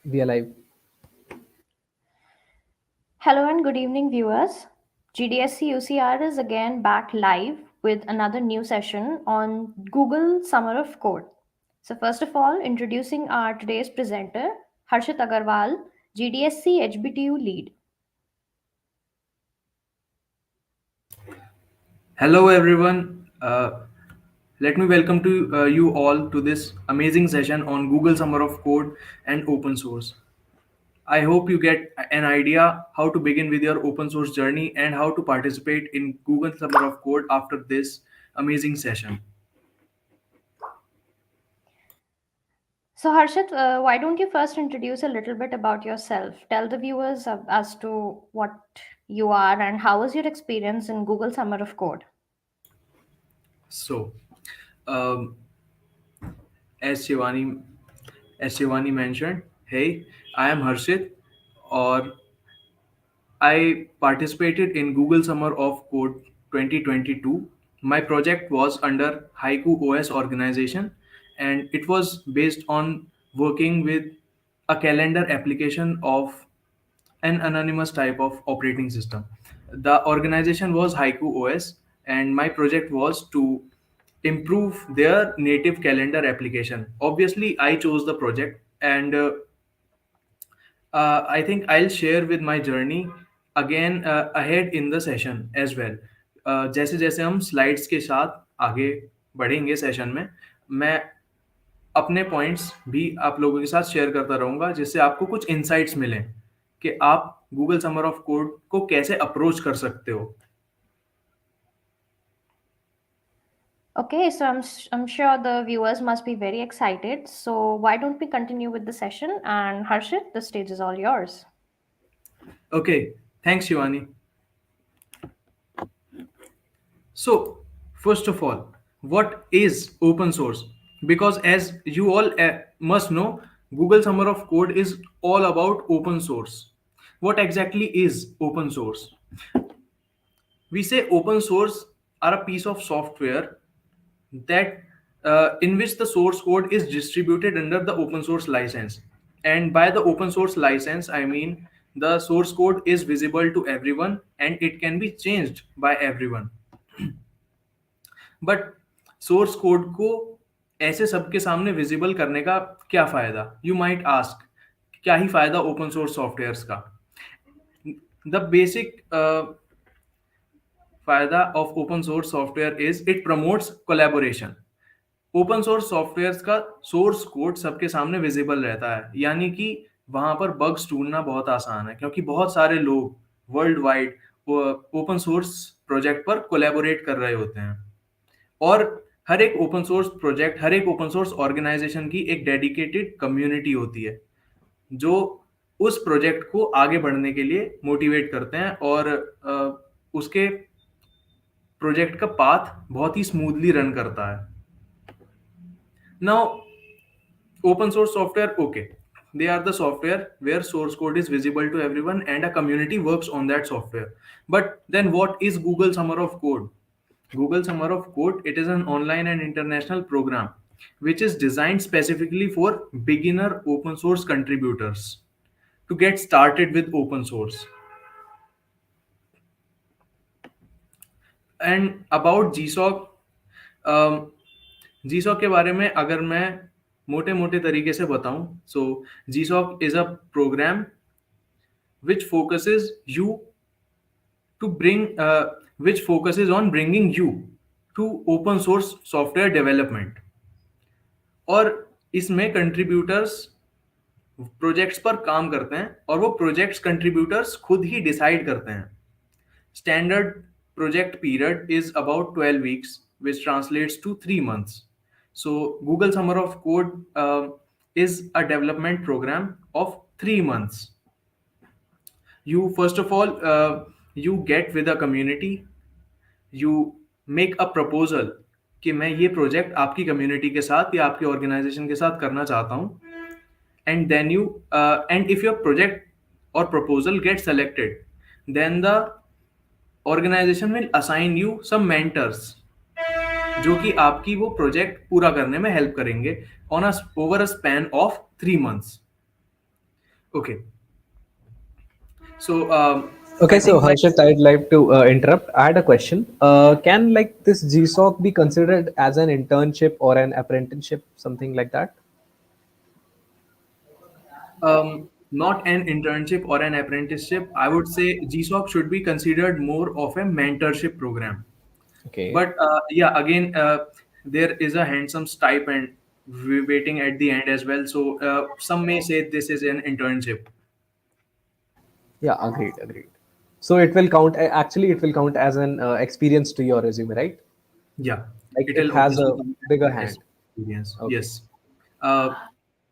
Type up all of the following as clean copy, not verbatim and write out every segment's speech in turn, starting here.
We are live. Hello and good evening, viewers. GDSC UCR is again back live with another new session on Google Summer of Code. So, first of all, introducing our today's presenter, Harshit Agarwal, GDSC HBTU Lead. Hello, everyone. Let me welcome to you all to this amazing session on Google Summer of Code and open source. I hope you get an idea how to begin with your open source journey and how to participate in Google Summer of Code after this amazing session. So, Harshit, why don't you first introduce a little bit about yourself? Tell the viewers as to what you are and how was your experience in Google Summer of Code. So, um, as Shivani as Shivani mentioned, hey, I am Harshit, or I participated in Google Summer of Code 2022. My project was under Haiku OS organization, and it was based on working with a calendar application of an anonymous type of operating system. The organization was Haiku OS, and my project was to improve their native calendar application. Obviously, I chose the project, and I think I'll share with my journey again ahead in the session as well. जैसे जैसे हम slides के साथ आगे बढ़ेंगे session में, मैं अपने पॉइंट्स भी आप लोगों के साथ शेयर करता रहूँगा जिससे आपको कुछ इंसाइट्स मिलें कि आप गूगल समर ऑफ कोड को कैसे अप्रोच कर सकते हो. Okay, so I'm sure the viewers must be very excited. So why don't we continue with the session? And Harshit, the stage is all yours. Okay, thanks, Shivani. So, first of all, what is open source? Because as you all must know, Google Summer of Code is all about open source. What exactly is open source? We say open source are a piece of software that in which the source code is distributed under the open source license. And by the open source license, I mean the source code is visible to everyone and it can be changed by everyone. But source code को ऐसे सबके सामने visible करने का क्या फायदा? You might ask, क्या ही फायदा ओपन सोर्स सॉफ्टवेयर्स का? द बेसिक फायदा of open source software is it promotes collaboration. Open source softwares का सोर्स कोड सबके सामने विजिबल रहता है, यानी कि वहां पर बग्स ढूंढना बहुत आसान है क्योंकि बहुत सारे लोग world wide open source project पर कोलैबोरेट कर रहे होते हैं. और हर एक ओपन सोर्स प्रोजेक्ट, हर एक ओपन सोर्स ऑर्गेनाइजेशन की एक डेडिकेटेड कम्युनिटी होती है जो उस प्रोजेक्ट को आगे बढ़ने के लिए मोटिवेट करते हैं और उसके प्रोजेक्ट का पाथ बहुत ही स्मूथली रन करता है. Now open source software, okay, they are the software where source code is visible to everyone and a community works on that software. But then what is Google Summer of Code? Google Summer of Code, it is an online and international program which is designed specifically for beginner open source contributors to get started with open source. And about GSoC, GSoC के बारे में अगर मैं मोटे मोटे तरीके से बताऊं, so GSoC is a program which focuses you to bring which focuses on bringing you to open source software development. और इसमें कंट्रीब्यूटर्स प्रोजेक्ट्स पर काम करते हैं और वो प्रोजेक्ट्स कंट्रीब्यूटर्स खुद ही डिसाइड करते हैं. Standard project period is about 12 weeks, which translates to 3 months. So Google Summer of Code is a development program of 3 months. You first of all you get with a community, you make a proposal कि मैं ये project आपकी community के साथ या आपके organisation के साथ करना चाहता हूँ. And then you and if your project or proposal gets selected, then the organization will assign you some mentors जो कि आपकी वो प्रोजेक्ट पूरा करने में हेल्प करेंगे on a over a span of 3 months. Okay, so Okay, I so think my Harshit, I'd like to interrupt. I had a question. Can like this GSoC be considered as an internship or an apprenticeship, something like that? not an internship or an apprenticeship. I would say GSoC should be considered more of a mentorship program. Okay. But yeah, again, there is a handsome stipend waiting at the end as well. So some may say this is an internship. Yeah, agreed, agreed. So it will count. Actually, it will count as an experience to your resume, right? Yeah, Like it it will has obviously a come bigger as hand. experience. Okay. Yes. Uh,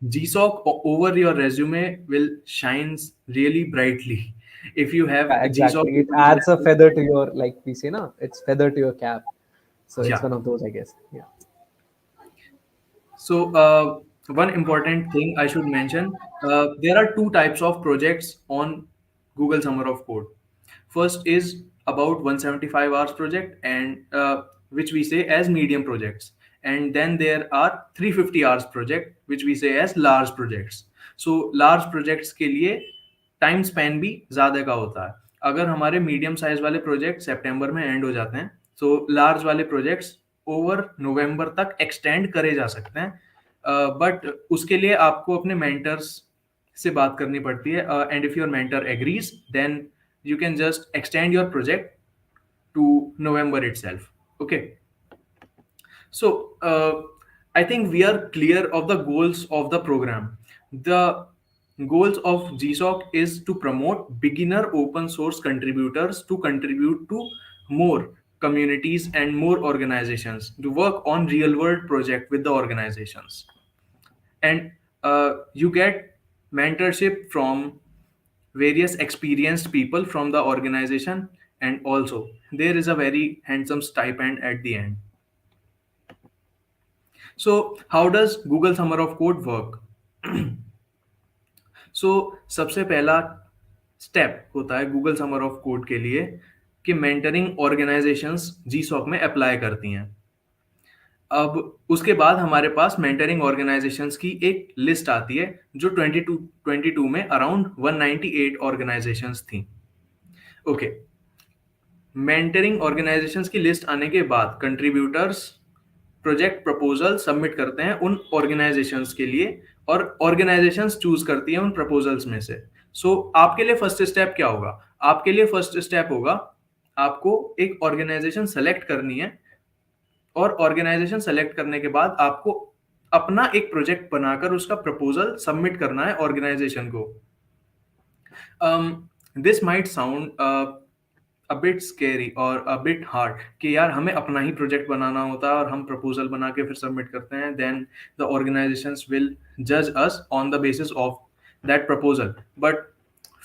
GSoC over your resume will shines really brightly. If you have Yeah, GSoC exactly. It over your adds a resume, feather to your, like we say, na. It's feather to your cap. So it's yeah. one of those, I guess. Yeah. So, one important thing I should mention, there are two types of projects on Google Summer of Code. First is about 175 hours project, and which we say as medium projects. And then there are 350 hours project, which we say as large projects. So large projects के लिए time span भी ज़्यादा का होता है. अगर हमारे medium size वाले प्रोजेक्ट सितंबर में एंड हो जाते हैं, तो लार्ज वाले प्रोजेक्ट्स ओवर नवंबर तक एक्सटेंड करे जा सकते हैं. बट उसके लिए आपको अपने मेंटर्स से बात करनी पड़ती है, and if your mentor agrees then you can just extend your project to November itself. Okay, so I think we are clear of the goals of the program. The goals of GSoC is to promote beginner open source contributors to contribute to more communities and more organizations to work on real world project with the organizations. And you get mentorship from various experienced people from the organization, and also there is a very handsome stipend at the end. So how does Google Summer of Code work? सो सबसे पहला step होता है Google summer of code के लिए कि mentoring organisations जीसॉक में apply करती हैं. अब उसके बाद हमारे पास मेंटरिंग ऑर्गेनाइजेशंस की एक लिस्ट आती है जो 22 में अराउंड 198 ऑर्गेनाइजेशंस थी. ओके, मेंटरिंग ऑर्गेनाइजेशंस की लिस्ट आने के बाद कंट्रीब्यूटर्स प्रोजेक्ट प्रपोजल सबमिट करते हैं उन ऑर्गेनाइजेशंस के लिए, और ऑर्गेनाइजेशंस चूज करती हैं उन प्रपोजल्स में से. सो आपके लिए फर्स्ट स्टेप क्या होगा? आपके लिए फर्स्ट स्टेप होगा आपको एक ऑर्गेनाइजेशन सेलेक्ट करनी है, और ऑर्गेनाइजेशन सेलेक्ट करने के बाद आपको अपना एक प्रोजेक्ट बनाकर उसका प्रपोजल सबमिट करना है ऑर्गेनाइजेशन को. This might sound a bit scary or a bit hard कि यार हमें अपना ही प्रोजेक्ट बनाना होता है और हम प्रपोजल बना के फिर सबमिट करते हैं, then the organizations will judge us on the basis of that proposal. But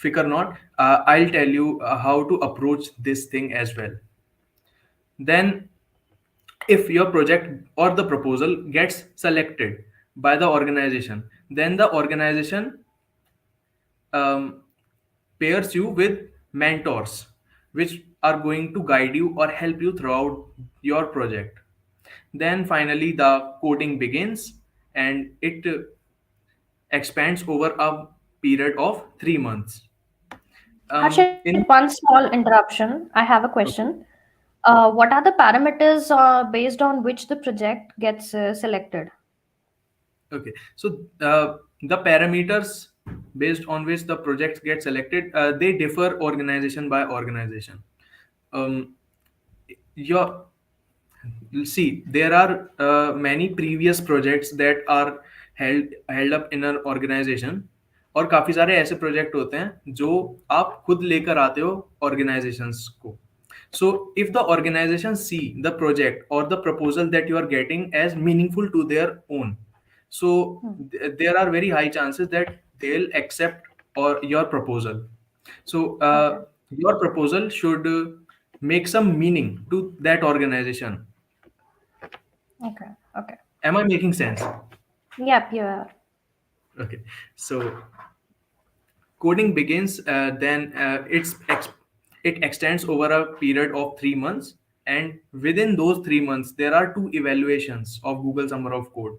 fikr not, I'll tell you how to approach this thing as well. Then if your project or the proposal gets selected by the organization, then the organization um, pairs you with mentors which are going to guide you or help you throughout your project. Then finally the coding begins, and it expands over a period of 3 months. Harshit, In one small interruption. I have a Okay. question. What are the parameters based on which the project gets selected? Okay, so the parameters based on which the projects get selected, they differ organization by organization. Um, your See, there are many previous projects that are held up in an organization, और काफी सारे ऐसे project होते हैं जो आप खुद लेकर आते हो ऑर्गेनाइजेशंस को. So if the organization see the project or the proposal that you are getting as meaningful to their own, so Hmm. there are very high chances that they'll accept or your proposal. So Okay. your proposal should make some meaning to that organization. Okay. Okay. Am I making sense? Yep, you are. Okay. So coding begins, then it extends over a period of 3 months, and within those 3 months, there are two evaluations of Google Summer of Code.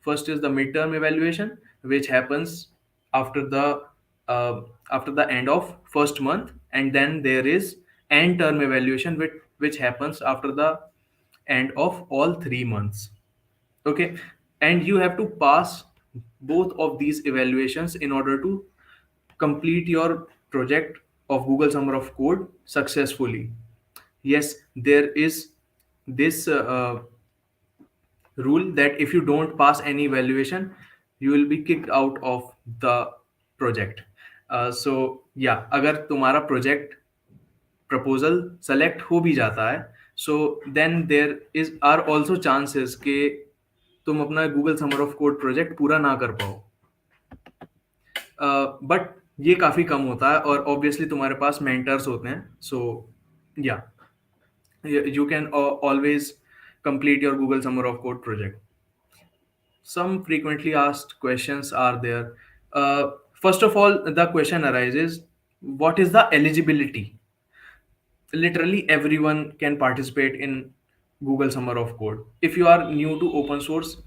First is the midterm evaluation, which happens after the after the end of first month, and then there is end term evaluation which happens after the end of all 3 months. Okay, and you have to pass both of these evaluations in order to complete your project of Google Summer of Code successfully. Yes, there is this rule that if you don't pass any evaluation, you will be kicked out of the project. So yeah, अगर तुम्हारा project proposal select हो भी जाता है, so then there is are also chances कि तुम अपना Google Summer of Code project पूरा ना कर पाओ. बट ये काफ़ी कम होता है और ऑब्वियसली तुम्हारे पास मेंटर्स होते हैं. सो या, you can always complete your Google Summer of Code project. Some frequently asked questions are there. First of all, the question arises, what is the eligibility? Literally everyone can participate in Google Summer of Code. If you are new to open source,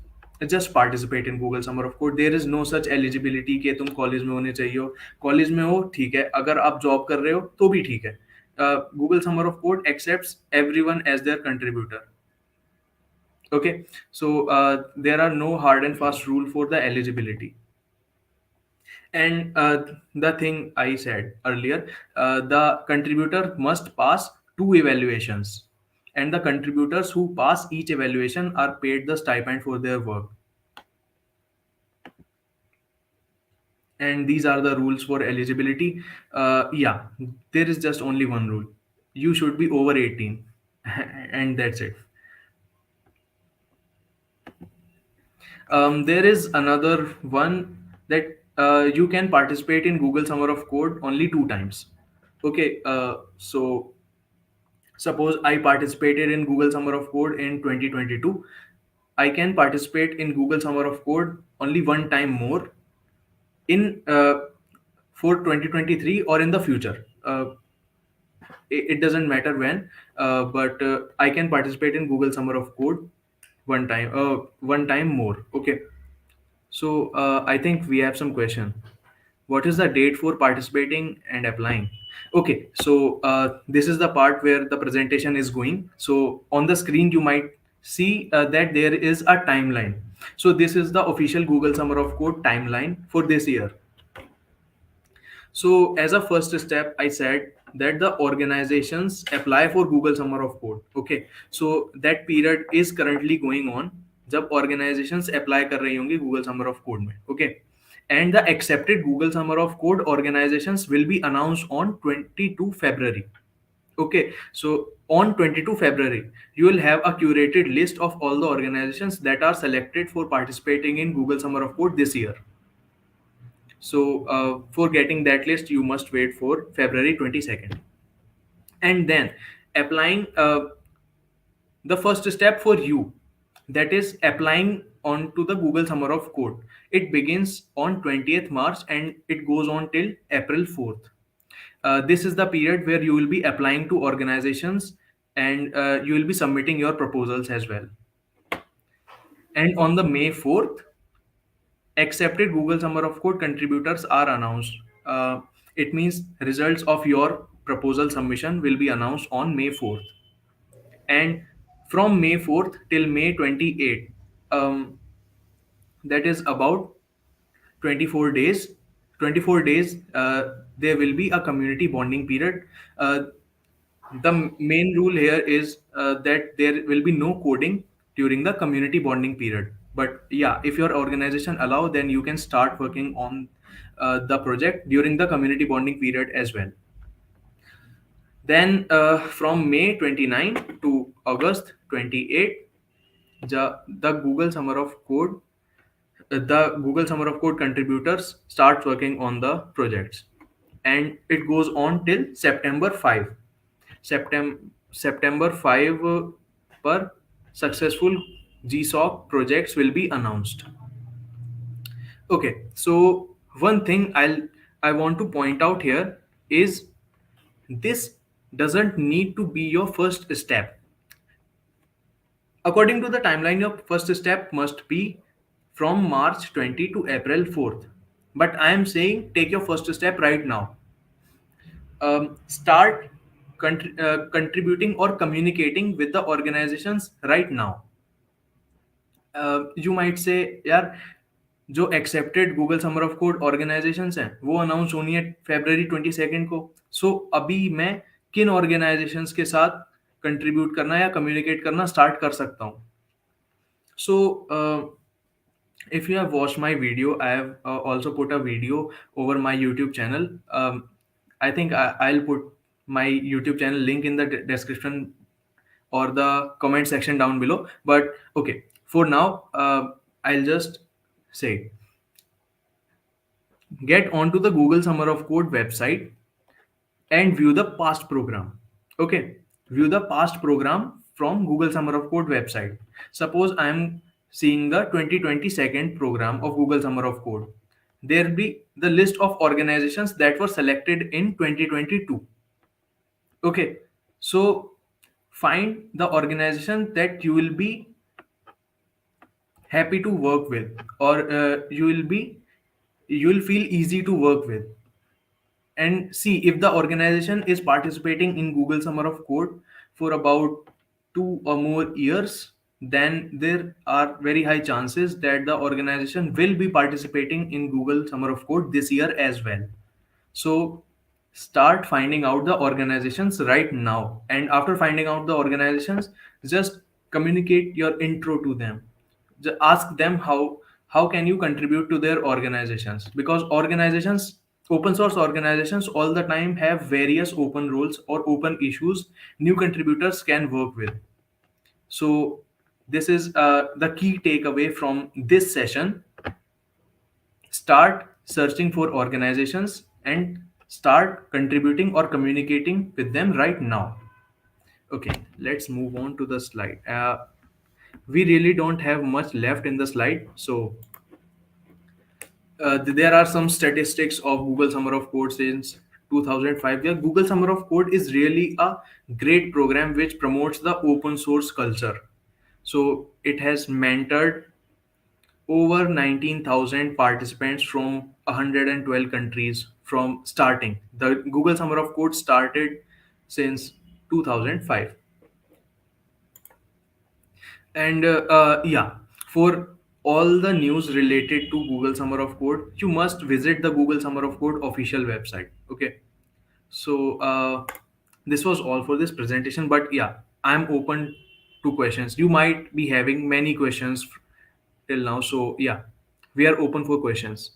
just participate in Google Summer of Code. There is no such eligibility कि तुम college में होने चाहिए हो. College में हो ठीक है, अगर आप जॉब कर रहे हो तो भी ठीक है. Google Summer of Code accepts everyone as their contributor. Okay, so there are no hard and fast rule for the eligibility. And the thing I said earlier, the contributor must pass two evaluations, and the contributors who pass each evaluation are paid the stipend for their work. And these are the rules for eligibility. Yeah, there is just only one rule: you should be over 18, and that's it. There is another one that you can participate in Google Summer of Code only 2 times. Okay, so suppose I participated in Google Summer of Code in 2022. I can participate in Google Summer of Code only one time more in for 2023 or in the future. It doesn't matter when, but I can participate in Google Summer of Code one time more. Okay. So I think we have some question. What is the date for participating and applying? Okay, so this is the part where the presentation is going. So on the screen you might see that there is a timeline. So this is the official Google Summer of Code timeline for this year. So as a first step, I said that the organizations apply for Google Summer of Code. Okay, so that period is currently going on. जब organizations apply कर रही होंगी Google Summer of Code में. Okay, and the accepted Google Summer of Code organizations will be announced on 22 February. Okay, so on 22 February, you will have a curated list of all the organizations that are selected for participating in Google Summer of Code this year. So for getting that list, you must wait for February 22nd. And then applying the first step for you, that is applying onto the Google Summer of Code. It begins on 20th March and it goes on till April 4th. This is the period where you will be applying to organizations and you will be submitting your proposals as well. And on the May 4th, accepted Google Summer of Code contributors are announced. It means results of your proposal submission will be announced on May 4th. And from May 4th till May 28th, that is about 24 days. 24 days, there will be a community bonding period. The main rule here is that there will be no coding during the community bonding period. But yeah, if your organization allow, then you can start working on the project during the community bonding period as well. Then from May 29 to August 28, the Google Summer of Code, the Google Summer of Code contributors start working on the projects, and it goes on till September 5. September 5 per successful GSoC projects will be announced. Okay, so one thing I want to point out here is this doesn't need to be your first step. According to the timeline, your first step must be from March 20 to April 4th. But I am saying take your first step right now. Start contributing or communicating with the organizations right now. You might say यार जो accepted Google summer of code organisations हैं वो announce होनी है February 22 को. सो अभी मैं किन ऑर्गेनाइजेशंस के साथ कंट्रीब्यूट करना या कम्युनिकेट करना स्टार्ट कर सकता हूँ. सो if you have watched my video, I have also put a video over my YouTube channel. I think I'll put my YouTube channel link in the description or the comment section down below. But okay, for now, I'll just say get onto the Google Summer of Code website and view the past program. Okay, view the past program from Google Summer of Code website. Suppose I am seeing the 2022 program of Google Summer of Code. There be the list of organizations that were selected in 2022. Okay, so find the organization that you will be happy to work with, or you will feel easy to work with, and see if the organization is participating in Google Summer of Code for about 2 or more years. Then there are very high chances that the organization will be participating in Google Summer of Code this year as well. So start finding out the organizations right now, and after finding out the organizations, just communicate your intro to them. Just ask them how can you contribute to their organizations, because organizations, open source organizations, all the time have various open roles or open issues new contributors can work with. So this is the key takeaway from this session. Start searching for organizations and start contributing or communicating with them right now. Okay, let's move on to the slide. We really don't have much left in the slide, so there are some statistics of Google Summer of Code since 2005. Yeah, Google Summer of Code is really a great program which promotes the open source culture. So it has mentored over 19,000 participants from 112 countries from starting. The Google Summer of Code started since 2005. And yeah, for all the news related to Google Summer of Code, you must visit the Google Summer of Code official website. Okay. So this was all for this presentation. But yeah, I'm open to questions. You might be having many questions till now. So yeah, we are open for questions.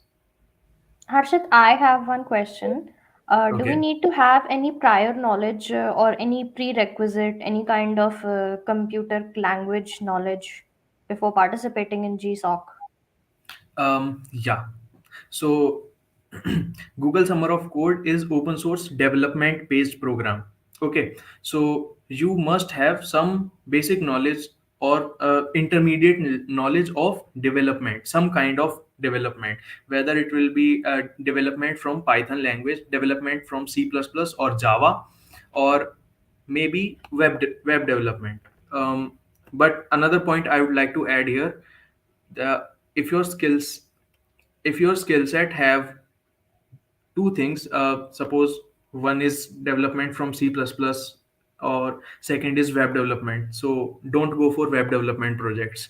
Harshit, I have one question. Do we Okay. need to have any prior knowledge or any prerequisite, any kind of computer language knowledge before participating in GSoC? Yeah. So Google Summer of Code is open source development based program. Okay. So you must have some basic knowledge or intermediate knowledge of development, some kind of development, whether it will be development from Python language, development from C++ or Java, or maybe web development. But another point I would like to add here, the if your skills if your skill set have two things, suppose one is development from C++ or second is web development, so don't go for web development projects.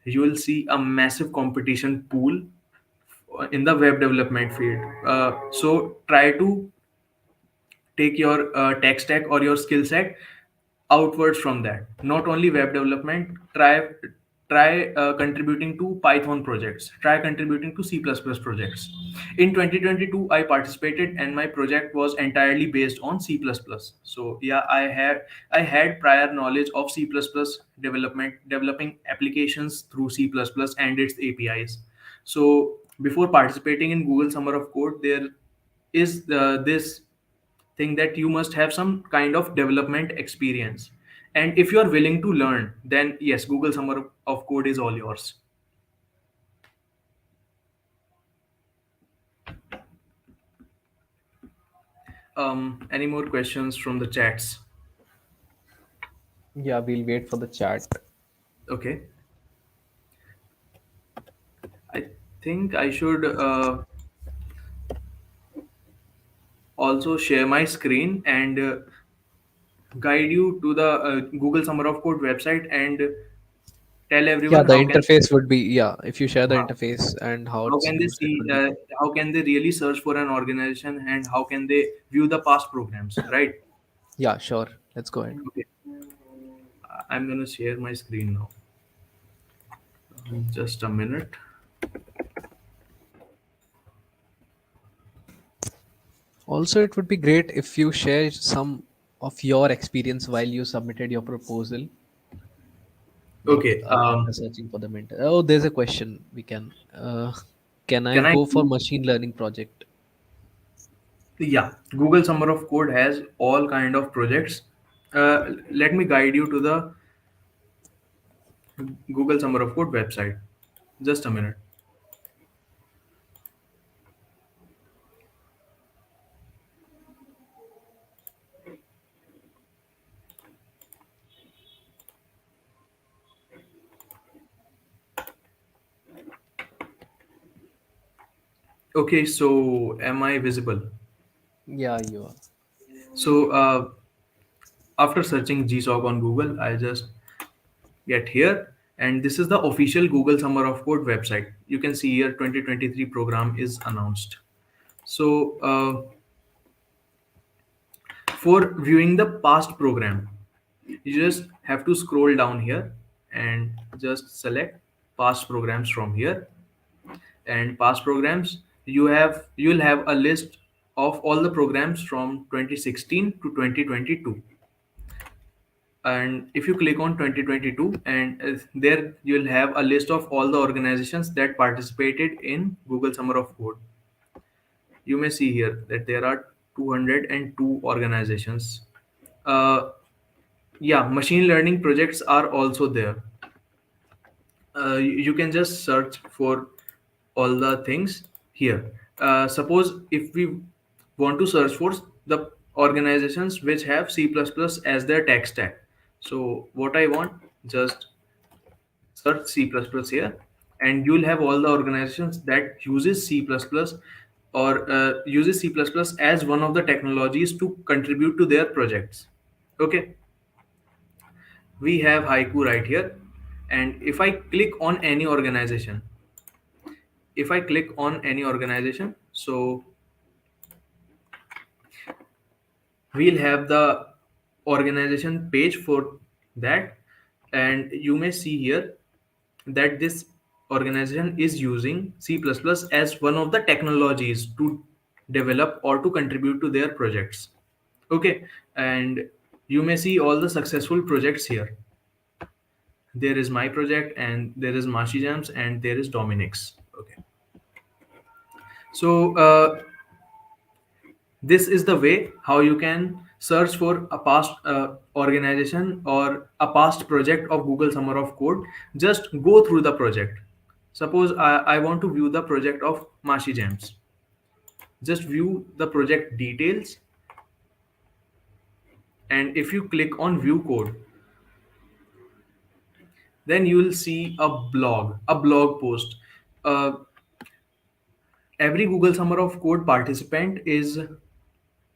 You will see a massive competition pool in the web development field. So try to take your tech stack or your skill set outwards from that. Not only web development, try contributing to Python projects, try contributing to C++ projects. In 2022 I participated and my project was entirely based on C++. So yeah, I had prior knowledge of C++ development, developing applications through C++ and its APIs. So before participating in Google Summer of Code, there is this thing that you must have some kind of development experience, and if you are willing to learn, then yes, Google Summer of Code is all yours. Any more questions from the chats? Yeah, we'll wait for the chat. Okay, I think I should also share my screen and guide you to the Google Summer of Code website and tell Yeah, everyone the interface would be, yeah, if you share the uh, interface and how how it's can they used, it see, would be good. how can they really search for an organization, and how can they view the past programs, right? Yeah, sure. Let's go ahead. Okay, I'm gonna share my screen now. Just a minute. Also, it would be great if you share some of your experience while you submitted your proposal with Okay, after searching for the mentor. Oh, there's a question we can. Can I can I? go for machine learning project? Yeah, Google Summer of Code has all kind of projects. Let me guide you to the Google Summer of Code website. Just a minute. Okay, so am I visible? Yeah, you are. So after searching GSoC on Google, I just get here, and this is the official Google Summer of Code website. You can see here 2023 program is announced. So for viewing the past program, you just have to scroll down here and just select past programs from here. And past programs, you'll have a list of all the programs from 2016 to 2022. And if you click on 2022, and there you'll have a list of all the organizations that participated in Google Summer of Code. You may see here that there are 202 organizations. uh, yeah, machine learning projects are also there. You can just search for all the things here. Suppose if we want to search for the organizations which have C++ as their tech stack. So what I want, just search C++ here, and you'll have all the organizations that uses C++ or uses C++ as one of the technologies to contribute to their projects. Okay, we have Haiku right here, and if I click on any organization, so we'll have the organization page for that. And you may see here that this organization is using C++ as one of the technologies to develop or to contribute to their projects. Okay, and you may see all the successful projects here. There is my project, and there is Mashi Jams, and there is Dominic's. Okay, so this is the way how you can search for a past organization or a past project of Google Summer of Code. Just go through the project. Suppose I want to view the project of Mashi Jams. Just view the project details, and if you click on view code, then you will see a blog post. uh, every Google Summer of Code participant is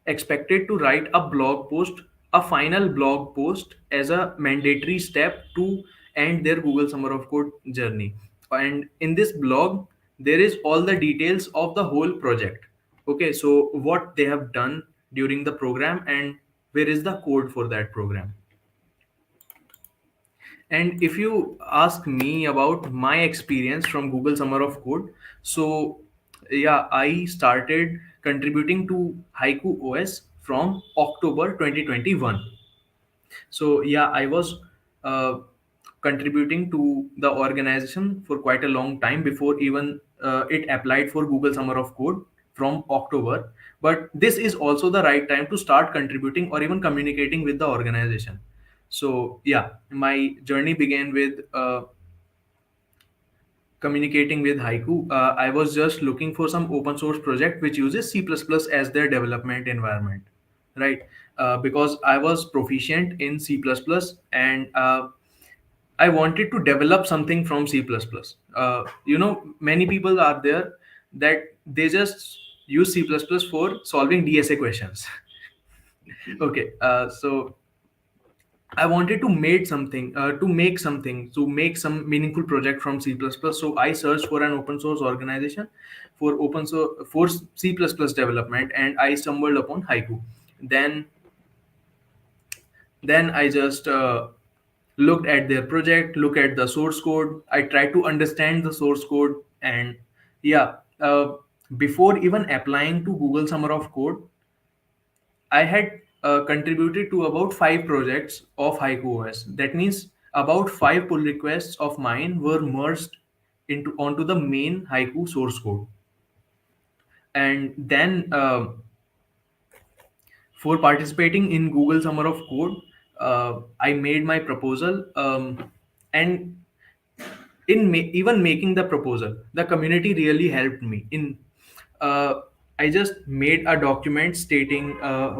expected to write a blog post, a final blog post, as a mandatory step to end their Google Summer of Code journey. And in this blog, there is all the details of the whole project. Okay, so what they have done during the program, and where is the code for that program. And if you ask me about my experience from Google Summer of Code, so yeah, I started contributing to Haiku OS from October 2021. So yeah, I was uh, contributing to the organization for quite a long time before even it applied for Google Summer of Code from October. But this is also the right time to start contributing or even communicating with the organization. So yeah, my journey began with communicating with Haiku. I was just looking for some open source project which uses C++ as their development environment, right? Because I was proficient in C++ and I wanted to develop something from C++. Many people are there that they just use C++ for solving DSA questions. Okay, so I wanted to make some meaningful project from C++. So I searched for an open source organization for C++ development, and I stumbled upon Haiku. Then I just looked at their project, look at the source code. I tried to understand the source code, and yeah, before even applying to Google Summer of Code, I had contributed to about 5 projects of Haiku OS. That means about 5 pull requests of mine were merged into onto the main Haiku source code. And then for participating in Google Summer of Code, I made my proposal, and even making the proposal, the community really helped me in. uh, I just made a document stating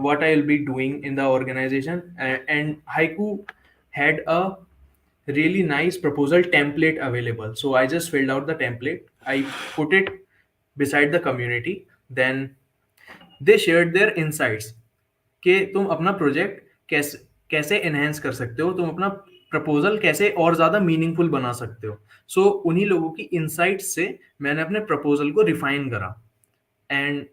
what I'll be doing in the organization, and Haiku had a really nice proposal template available. So I just filled out the template, I put it beside the community. Then they shared their insights कि तुम अपना project कैसे कैसे enhance कर सकते हो, तुम अपना प्रपोजल कैसे और ज़्यादा मीनिंगफुल बना सकते हो. सो उन्हीं लोगों की इनसाइट्स से मैंने अपने प्रपोजल को रिफाइन करा. And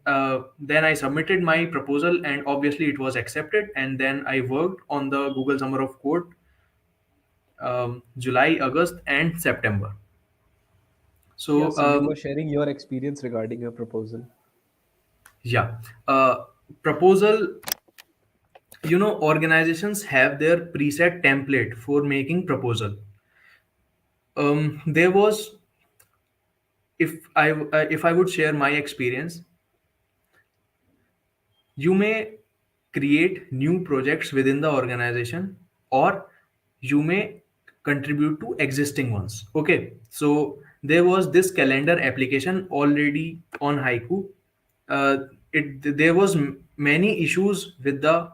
then I submitted my proposal, and obviously it was accepted. And then I worked on the Google Summer of Code, July, August, and September. Yeah, So so you were sharing your experience regarding your proposal. yeah, proposal. Organizations have their preset template for making proposal. There was if I would share my experience, you may create new projects within the organization, or you may contribute to existing ones. Okay, so there was this calendar application already on Haiku. There was many issues with the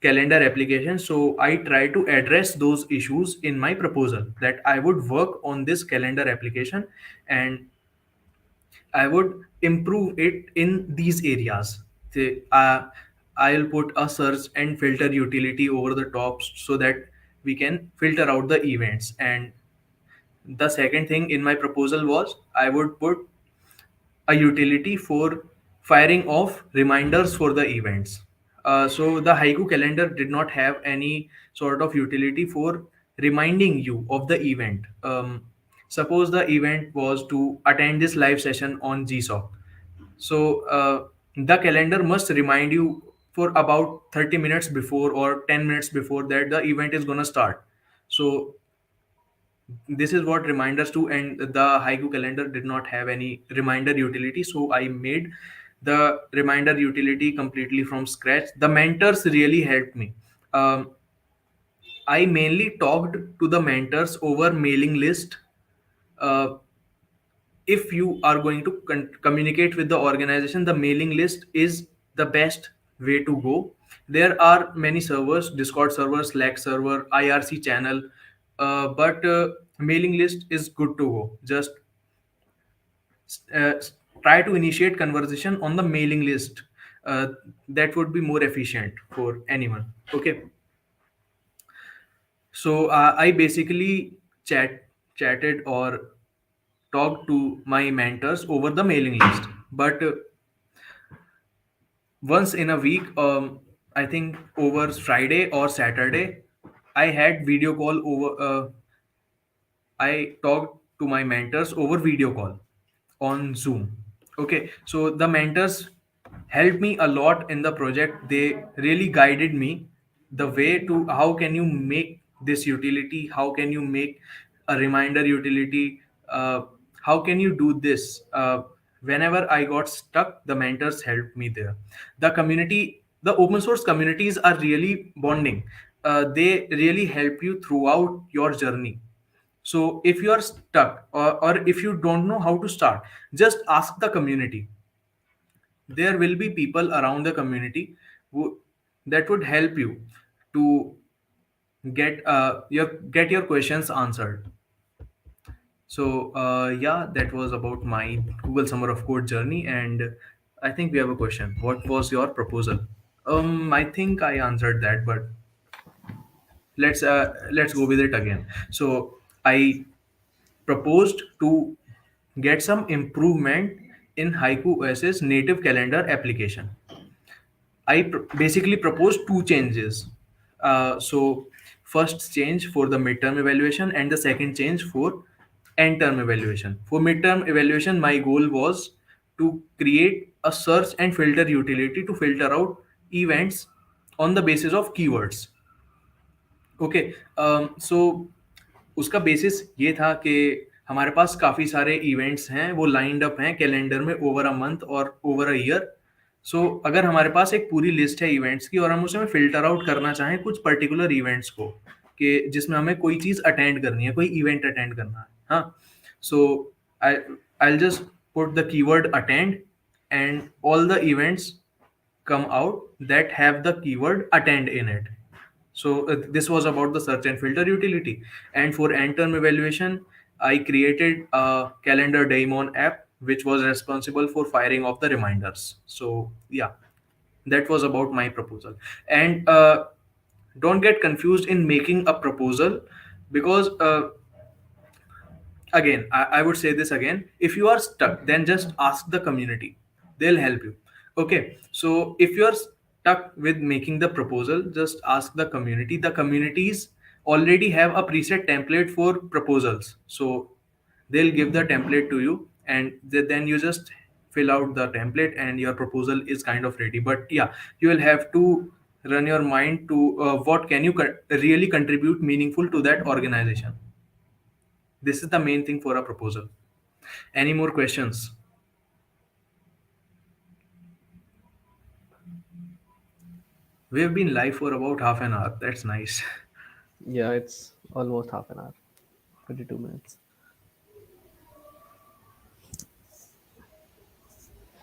calendar application, so I try to address those issues in my proposal, that I would work on this calendar application, and I would improve it in these areas. Say, I'll put a search and filter utility over the top so that we can filter out the events. And the second thing in my proposal was I would put a utility for firing off reminders for the events. So the Haiku calendar did not have any sort of utility for reminding you of the event. Suppose the event was to attend this live session on GSoC. So the calendar must remind you for about 30 minutes before or 10 minutes before that the event is going to start. So this is what reminders do, and the Haiku calendar did not have any reminder utility. So I made the reminder utility completely from scratch. The mentors really helped me. um, I mainly talked to the mentors over mailing list. uh, if you are going to communicate with the organization, the mailing list is the best way to go. There are many servers: Discord server, Slack server, IRC channel, but mailing list is good to go. Just uh, try to initiate conversation on the mailing list. uh, that would be more efficient for anyone. Okay, so I basically chatted or talked to my mentors over the mailing list. But once in a week, I think over Friday or Saturday, I had video call over. I talked to my mentors over video call on Zoom. Okay, so the mentors helped me a lot in the project. They really guided me the way to how can you make this utility, how can you make a reminder utility, how can you do this. Whenever I got stuck, the mentors helped me there. The community, the open source communities are really bonding. They really help you throughout your journey. So if you are stuck, or if you don't know how to start, just ask the community. There will be people around the community who that would help you to get your questions answered. So yeah, that was about my Google Summer of Code journey, and I think we have a question. What was your proposal? I think I answered that, but let's go with it again. So I proposed to get some improvement in Haiku OS's native calendar application. Basically proposed two changes. So first change for the midterm evaluation and the second change for end term evaluation. For midterm evaluation, my goal was to create a search and filter utility to filter out events on the basis of keywords. Okay so उसका basis ये था कि हमारे पास काफ़ी सारे events हैं, वो lined up हैं कैलेंडर में ओवर अ मंथ और ओवर अ ईयर। सो अगर हमारे पास एक पूरी लिस्ट है इवेंट्स की और हम उसमें फ़िल्टर आउट करना चाहें कुछ पर्टिकुलर इवेंट्स को, कि जिसमें हमें कोई चीज़ अटेंड करनी है, कोई इवेंट अटेंड करना है, हाँ। So I I will just put the keyword attend and all the events come out that have the keyword attend in it. So this was about the search and filter utility. And for end term evaluation, I created a calendar daemon app which was responsible for firing off the reminders. So yeah, that was about my proposal. And don't get confused in making a proposal, because again, I would say this again: if you are stuck, then just ask the community, they'll help you. Okay, so if you're stuck with making the proposal, just ask the community. The communities already have a preset template for proposals, so they'll give the template to you, and then you just fill out the template and your proposal is kind of ready. But yeah, you will have to run your mind to what can you really contribute meaningful to that organization. This is the main thing for a proposal. Any more questions? We have been live for about half an hour. That's nice. Yeah, it's almost half an hour, 22 minutes.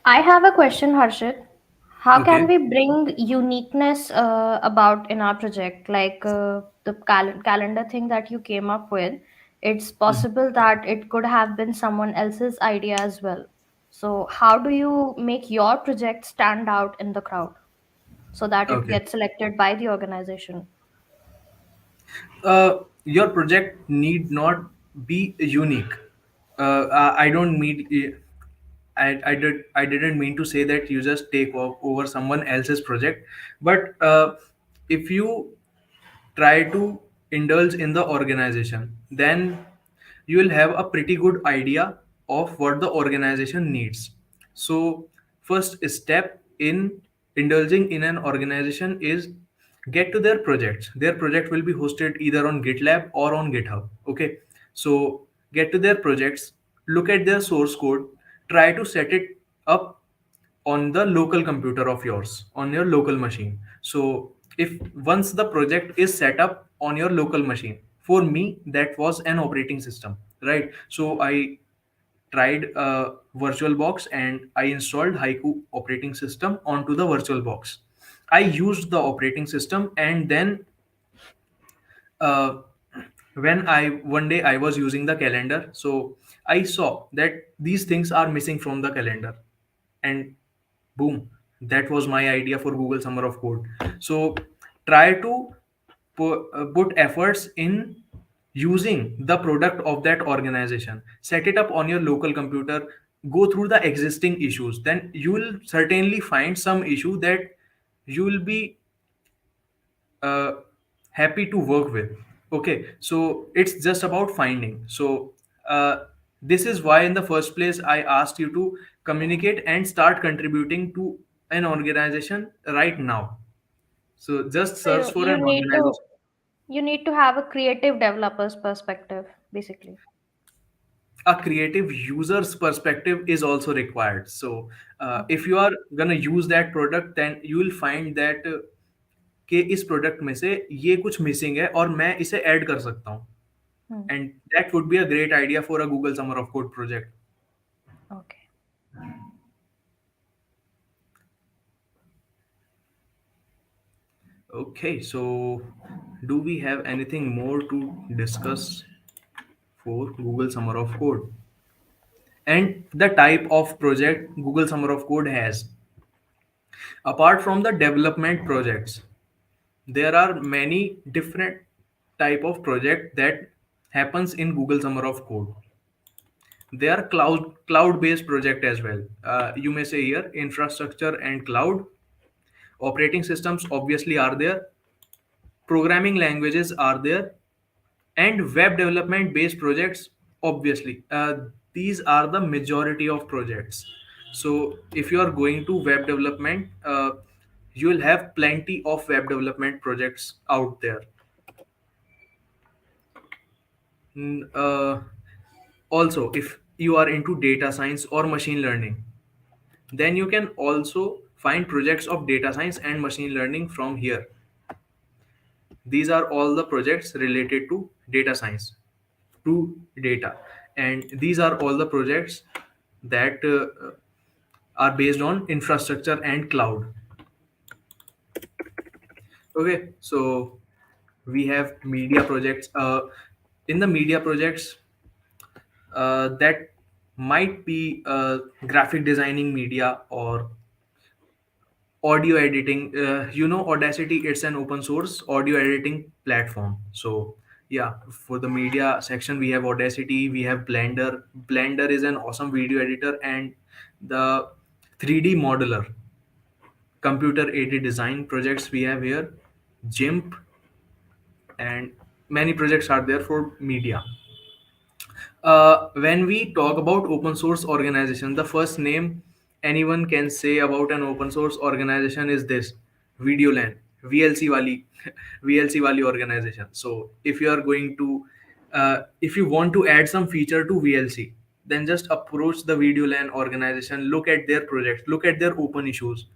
I have a question, Harshit. How can Okay. we bring uniqueness about in our project? Like the calendar thing that you came up with, it's possible that it could have been someone else's idea as well. So, how do you make your project stand out in the crowd so that it Okay. gets selected by the organization? Your project need not be unique. I don't mean. I didn't mean to say that you just take over someone else's project, but if you try to indulge in the organization, then you will have a pretty good idea of what the organization needs. So, first step in indulging in an organization is get to their projects. Their project will be hosted either on GitLab or on GitHub. Okay, so get to their projects, look at their source code, try to set it up on the local computer of yours, on your local machine. So if once the project is set up on your local machine, for me that was an operating system, right? So I tried VirtualBox and I installed Haiku operating system onto the VirtualBox. I used the operating system, and then uh, when I one day I was using the calendar, so I saw that these things are missing from the calendar, and boom, that was my idea for Google Summer of Code. So try to put efforts in using the product of that organization, set it up on your local computer, go through the existing issues, then you will certainly find some issue that you will be uh, happy to work with. Okay, so it's just about finding. So this is why in the first place I asked you to communicate and start contributing to an organization right now. So just So search for an organization. you need to have a creative developer's perspective, basically. A creative user's perspective is also required. So Okay. if you are gonna use that product, then you will find that कि इस product में से ये कुछ missing है और मैं इसे ऐड कर सकता हूँ, Hmm. and that would be a great idea for a Google Summer of Code project. Okay. Okay, so do we have anything more to discuss for Google Summer of Code. And the type of project Google Summer of Code has. Apart from the development projects, there are many different type of project that happens in Google Summer of Code. They are cloud based project as well. You may say here infrastructure and cloud. Operating systems obviously are there, programming languages are there, and web development based projects obviously. These are the majority of projects. So if you are going to web development, you will have plenty of web development projects out there. Mm, Also, if you are into data science or machine learning, then you can also find projects of data science and machine learning from here. These are all the projects related to data science, to data, and these are all the projects that are based on infrastructure and cloud. Okay, so we have media projects. In the media projects, that might be graphic designing media or audio editing. Audacity, it's an open source audio editing platform. So yeah, for the media section we have Audacity, we have Blender is an awesome video editor, and the 3D modeler, computer aided design projects we have here, GIMP, and many projects are there for media. When we talk about open source organization, the first name anyone can say about an open source organization is this: Videolan, VLC wali, VLC wali organization. So if you are going to, if you want to add some feature to VLC, then just approach the Videolan organization, look at their projects, look at their open issues.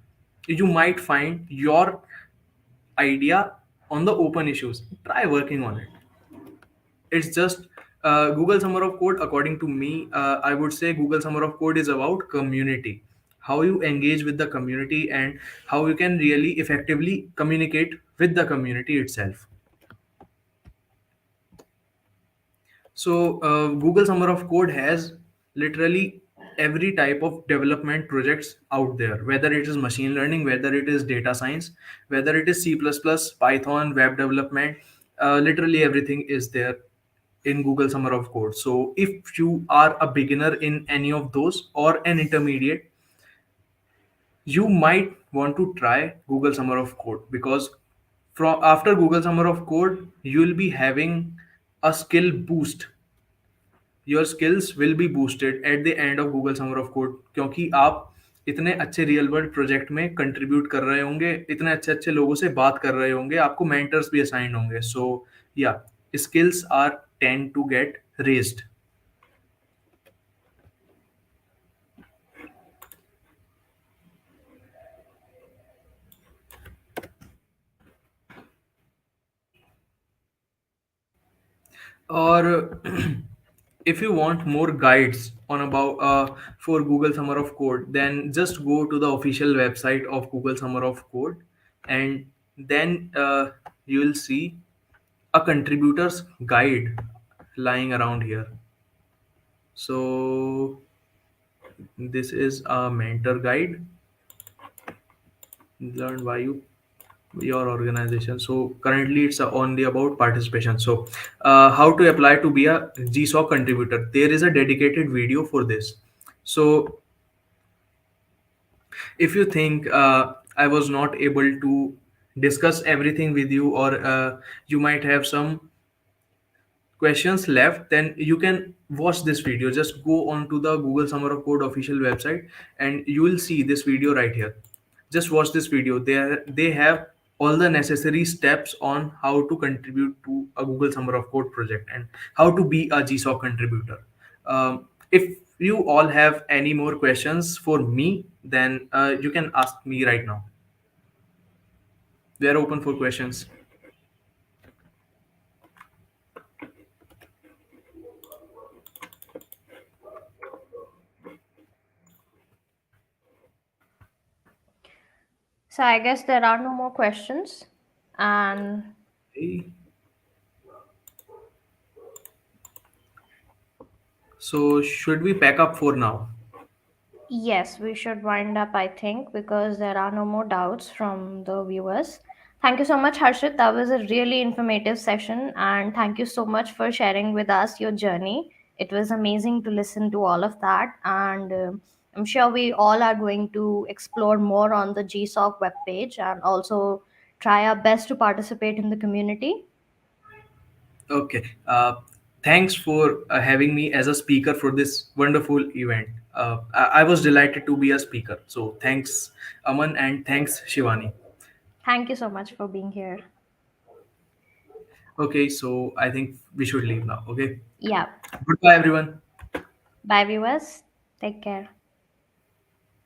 You might find your idea on the open issues. Try working on it. It's just Google Summer of Code. According to me, I would say Google Summer of Code is about community, how you engage with the community, and how you can really effectively communicate with the community itself. So Google Summer of Code has literally every type of development projects out there, whether it is machine learning, whether it is data science, whether it is C++, Python, web development. Literally everything is there in Google Summer of Code. So if you are a beginner in any of those or an intermediate, you might want to try Google Summer of Code, because from after Google Summer of Code, you will be having a skill boost. Your skills will be boosted at the end of Google Summer of Code, क्योंकि आप इतने अच्छे real world project में contribute कर रहे होंगे, इतने अच्छे अच्छे लोगों से बात कर रहे होंगे, आपको मेंटर्स भी असाइन होंगे. सो या, skills are tend to get raised. Or if you want more guides on about for Google Summer of Code, then just go to the official website of Google Summer of Code, and then you will see a contributor's guide lying around here. So this is a mentor guide. Learn why your organization. So currently it's only about participation. So how to apply to be a GSoC contributor? There is a dedicated video for this. So if you think I was not able to discuss everything with you, or you might have some questions left, then you can watch this video. Just go on to the Google Summer of Code official website, and you will see this video right here. Just watch this video. They have all the necessary steps on how to contribute to a Google Summer of Code project and how to be a GSoC contributor. If you all have any more questions for me, then you can ask me right now. We are open for questions. So I guess there are no more questions. And Hey. So should we pack up for now? Yes, we should wind up, I think, because there are no more doubts from the viewers. Thank you so much, Harshit. That was a really informative session, and thank you so much for sharing with us your journey. It was amazing to listen to all of that, and I'm sure we all are going to explore more on the GSoC webpage and also try our best to participate in the community. Okay. Thanks for having me as a speaker for this wonderful event. I was delighted to be a speaker. So thanks, Aman, and thanks, Shivani. Thank you so much for being here. Okay, so I think we should leave now. Okay. Yeah. Goodbye, everyone. Bye, viewers. Take care.